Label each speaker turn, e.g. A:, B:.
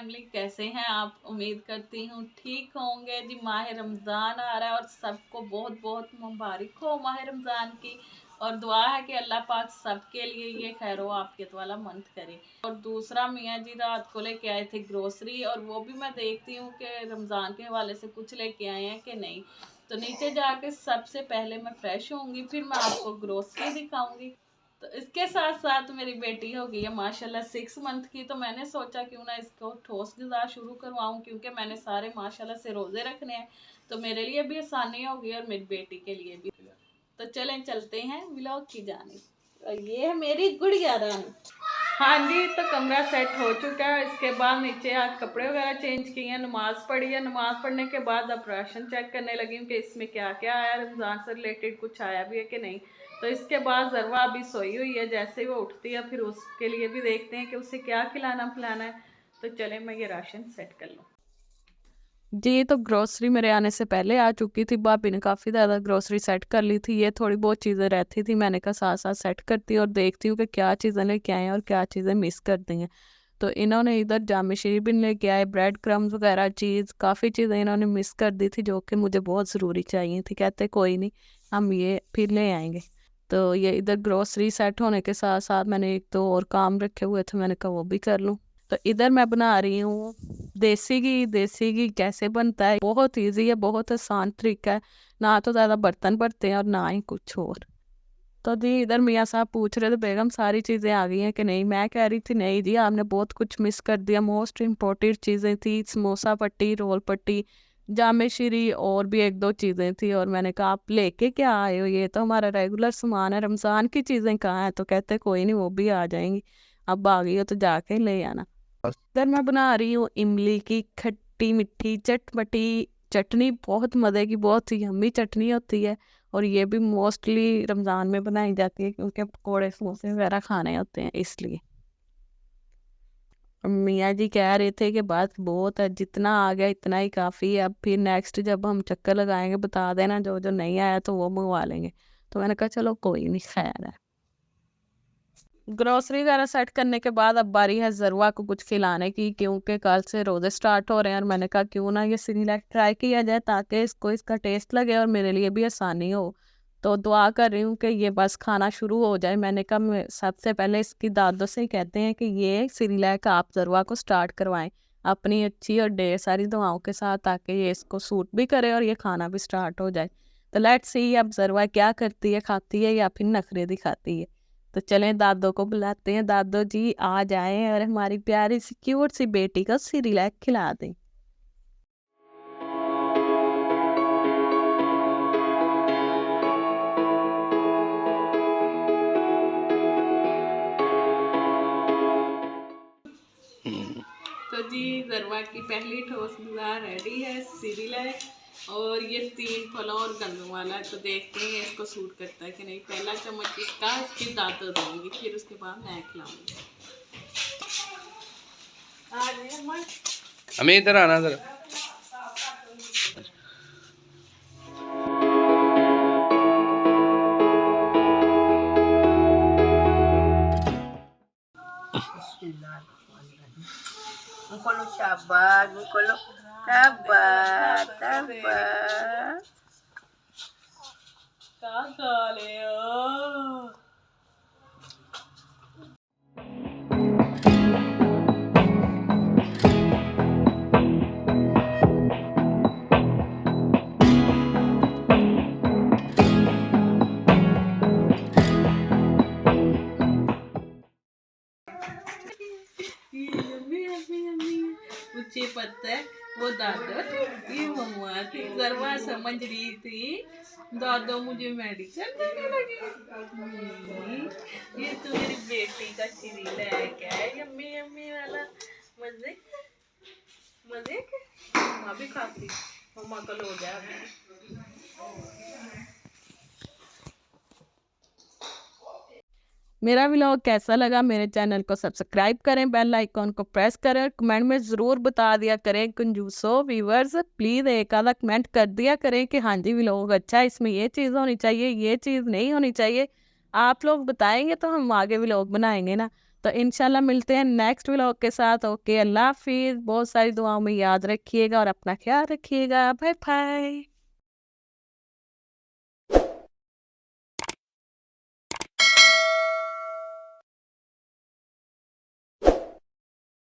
A: Family, कैसे हैं आप? उम्मीद करती हूँ ठीक होंगे जी। माह रमज़ान आ रहा है और सबको बहुत बहुत मुबारक हो माह रमज़ान की। और दुआ है कि अल्लाह पाक सबके लिए ये खैर आफियत वाला मंथ करे। और दूसरा, मियाँ जी रात को लेके आए थे ग्रोसरी, और वो भी मैं देखती हूँ कि रमज़ान के हवाले से कुछ लेके आए हैं कि नहीं। तो नीचे जाके सबसे पहले मैं फ्रेश होंगी, फिर मैं आपको ग्रोसरी दिखाऊंगी। तो इसके साथ साथ मेरी बेटी हो गई है माशाल्लाह 6 मंथ की, तो मैंने सोचा क्यों ना इसको ठोस ग़िज़ा शुरू करवाऊँ, क्योंकि मैंने सारे माशाल्लाह से रोज़े रखने हैं। तो मेरे लिए भी आसानी होगी और मेरी बेटी के लिए भी। तो चलें चलते हैं व्लॉग की जानिब। और ये है मेरी गुड़िया रानी। हाँ जी, तो कमरा सेट हो चुका है। इसके बाद नीचे आज कपड़े वगैरह चेंज किए हैं, नमाज़ पढ़ी है। नमाज़ पढ़ने के बाद अब राशन चेक करने लगी हूँ कि इसमें क्या क्या आया, रमज़ान से रिलेटेड कुछ आया भी है कि नहीं। तो इसके बाद ज़रवा अभी सोई हुई है, जैसे ही वो उठती है फिर उसके लिए भी देखते हैं कि उसे क्या खिलाना पिलाना है। तो चले मैं ये राशन सेट कर लूँ जी। तो ग्रोसरी मेरे आने से पहले आ चुकी थी, भाभी ने काफ़ी ज़्यादा ग्रोसरी सेट कर ली थी। ये थोड़ी बहुत चीज़ें रहती थी, मैंने कहा साथ साथ सेट करती और देखती हूँ कि क्या चीज़ें लेके आए हैं और क्या चीज़ें मिस कर दी हैं। तो इन्होंने इधर जामे शरीबिन लेके आए, ब्रेड क्रम्स वगैरह, चीज़, काफ़ी चीज़ें इन्होंने मिस कर दी थी जो कि मुझे बहुत ज़रूरी चाहिए थी। कहते कोई नहीं, हम ये फिर ले आएंगे। तो ये इधर ग्रोसरी सेट होने के साथ साथ मैंने एक तो और काम रखे हुए थे, मैंने कहा वो भी कर लूँ। तो इधर मैं बना रही हूँ देसी घी। देसी घी कैसे बनता है, बहुत इजी है, बहुत आसान तरीका है। ना तो ज़्यादा बर्तन भरते हैं और ना ही कुछ और। तो जी इधर मियाँ साहब पूछ रहे थे बेगम सारी चीज़ें आ गई हैं कि नहीं। मैं कह रही थी नहीं जी, आपने बहुत कुछ मिस कर दिया। मोस्ट इम्पोर्टेंट चीज़ें थी समोसा पट्टी, रोल पट्टी, जामे श्री, और भी एक दो चीज़ें थी। और मैंने कहा आप लेके क्या आए हो, ये तो हमारा रेगुलर सामान है, रमज़ान की चीज़ें कहाँ हैं। तो कहते कोई नहीं, वो भी आ जाएंगी, अब आ गई हो तो जाके ले आना। इधर मैं बना रही हूँ इमली की खट्टी मीठी चटपटी चटनी। बहुत मज़े की, बहुत ही यम्मी चटनी होती है। और ये भी मोस्टली रमज़ान में बनाई जाती है क्योंकि पकौड़े समोसे वगैरह खाने होते हैं इसलिए। मियाँ जी कह रहे थे कि बस बहुत है, जितना आ गया इतना ही काफ़ी है। अब फिर नेक्स्ट जब हम चक्कर लगाएंगे बता देना, जो जो नहीं आया तो वो मंगवा लेंगे। तो मैंने कहा चलो कोई नहीं, खैर है। ग्रोसरी वगैरह सेट करने के बाद अब बारी है ज़रवा को कुछ खिलाने की, क्योंकि कल से रोज़े स्टार्ट हो रहे हैं। और मैंने कहा क्यों ना ये सिरिलैक ट्राई किया जाए ताकि इसको इसका टेस्ट लगे और मेरे लिए भी आसानी हो। तो दुआ कर रही हूँ कि ये बस खाना शुरू हो जाए। मैंने कहा सबसे पहले इसकी दादों से ही कहते हैं कि ये सिरिलैक आप ज़रवा को स्टार्ट करवाएं अपनी अच्छी और ढेर सारी दुआओं के साथ, ताकि ये इसको सूट भी करे और ये खाना भी स्टार्ट हो जाए। तो लेट्स सी अब ज़रवा क्या करती है, खाती है या फिर नखरे दिखाती है। तो चलें दादो को बुलाते हैं, दादो जी आ जाएं और हमारी प्यारी सी क्यूट सी बेटी को सिरिलैक खिला दें। तो जी ज़रवा की पहली ठोस ग़िज़ा रेडी है, सिरिलैक। और ये 3 फलों और गंदम वाला है। तो देखते हैं इसको सूट करता है कि नहीं। पहला चम्मच इसका इसकी दादो देंगी, फिर उसके बाद मैं खिलाऊंगी।
B: हमें इधर आना जरा।
C: Mkono sabar, mkono sabar, sabar.
A: मुझे पता है वो दादो थी, ये मम्मा थी। ज़रवा समझ रही थी दादो मुझे मेडिसिन देने लगी। ये तो मेरी बेटी का सिरिलैक है, यम्मी यम्मी वाला। मजे मजे के मम्मा भी खाती, मम्मा कल हो जाए। मेरा व्लॉग कैसा लगा, मेरे चैनल को सब्सक्राइब करें, बेल आइकॉन को प्रेस करें, कमेंट में ज़रूर बता दिया करें। कंजूसो व्यूअर्स प्लीज़ एक आधा कमेंट कर दिया करें कि हाँ जी व्लॉग अच्छा है, इसमें ये चीज़ होनी चाहिए, ये चीज़ नहीं होनी चाहिए। आप लोग बताएंगे तो हम आगे व्लॉग बनाएंगे ना।
B: तो इंशाल्लाह मिलते हैं नेक्स्ट व्लॉग के साथ। ओके, अल्लाह हाफिज़। बहुत सारी दुआओं में याद रखिएगा और अपना ख्याल रखिएगा। Bye bye.